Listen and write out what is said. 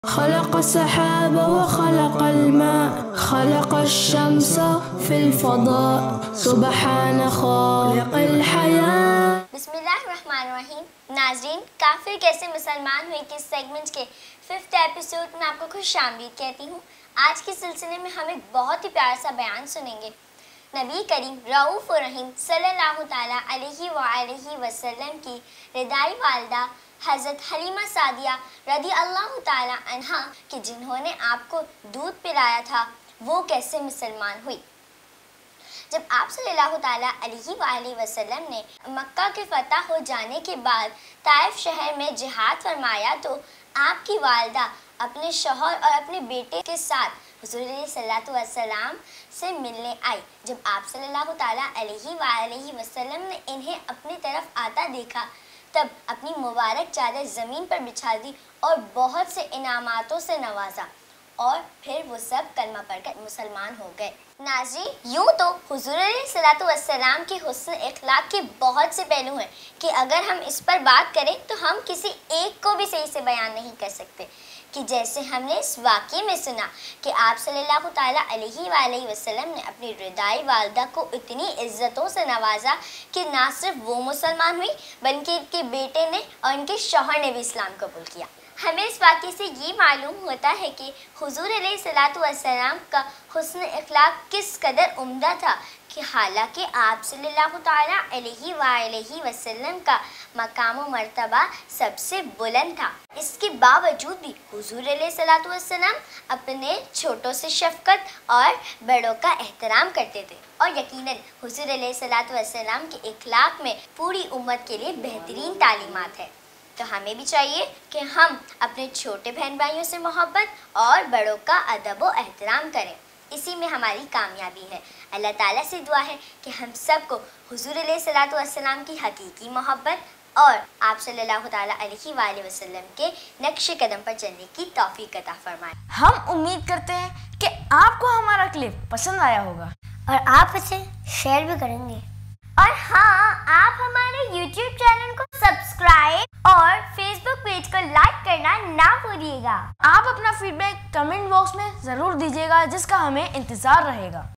خلق السحاب وخلق الماء خلق الشمس في الفضاء سبحان خالق الحياة. बिस्मिल्लाहिर्रहमानिर्रहीम. नाज़रीन, काफिर कैसे मुसलमान हुए के सेगमेंट के 5th एपिसोड में आपको खुश आमदीद कहती हूँ. आज के सिलसिले में हम एक बहुत ही प्यारा सा बयान सुनेंगे. नबी करीम रऊफ़ और रहीम सल्लल्लाहु ताला अलैहि वसल्लम की रिदाई वालदा हज़रत हलीमा सादिया रदी अल्लाह ताला अन्हा कि जिन्होंने आपको दूध पिलाया था, वो कैसे मुसलमान हुई. जब आप सल्लल्लाहु ताला अलैहि वसल्लम ने मक्का के फतह हो जाने के बाद ताइफ शहर में जिहाद फरमाया तो आपकी वालदा अपने शौहर और अपने बेटे के साथ हुज़ूर सल्लल्लाहु अलैहि वसल्लम से मिलने आई. जब आप सल्लल्लाहु ताला अलैहि वसल्लम ने इन्हें अपनी तरफ आता देखा, तब अपनी मुबारक चादर ज़मीन पर बिछा दी और बहुत से इनामातों से नवाजा और फिर वो सब कलमा पढ़कर मुसलमान हो गए. नाज़रीन, यूँ तो हुज़ूर सल्लल्लाहु अलैहि वसल्लम के हुस्न इखलाक के बहुत से पहलू हैं कि अगर हम इस पर बात करें तो हम किसी एक को भी सही से बयान नहीं कर सकते. कि जैसे हमने इस वाक़े में सुना कि आप सल्लल्लाहु ताला अलैहि वसल्लम ने अपनी रिदाई वालदा को इतनी इज़्ज़तों से नवाजा कि ना सिर्फ वो मुसलमान हुई बल्कि इनके बेटे ने और इनके शौहर ने भी इस्लाम कबूल किया. हमें इस वाक़े से ये मालूम होता है कि हुज़ूर अलैहिस्सलातु वस्सलाम का हुस्न इखलाक किस कदर उम्दा था कि हालांकि आप सल्लल्लाहु ताला अलैहि वसल्लम का मकाम व मर्तबा सबसे बुलंद था, इसके बावजूद भी हुज़ूर अलैहिस्सलातु वस्सलाम अपने छोटों से शफ़क़त और बड़ों का एहतराम करते थे. और यकीनन हुज़ूर अलैहिस्सलातु वस्सलाम के इखलाक में पूरी उम्मत के लिए बेहतरीन तालीमात है. तो हमें भी चाहिए कि हम अपने छोटे बहन भाइयों से मोहब्बत और बड़ों का अदब व एहतराम करें. इसी में हमारी कामयाबी है. अल्लाह ताला से दुआ है कि हम सबको हुज़ूर अलैहिस्सलातु वस्सलाम की हकीकी मोहब्बत और आप सल्लल्लाहु ताला अलैहि वसल्लम के नक्श कदम पर चलने की तौफीक अता फरमाए. हम उम्मीद करते हैं कि आपको हमारा क्लिप पसंद आया होगा और आप इसे शेयर भी करेंगे. और हाँ, आप हमारे YouTube चैनल को सब्सक्राइब और Facebook पेज को लाइक करना ना भूलिएगा. आप अपना फीडबैक कमेंट बॉक्स में ज़रूर दीजिएगा, जिसका हमें इंतज़ार रहेगा.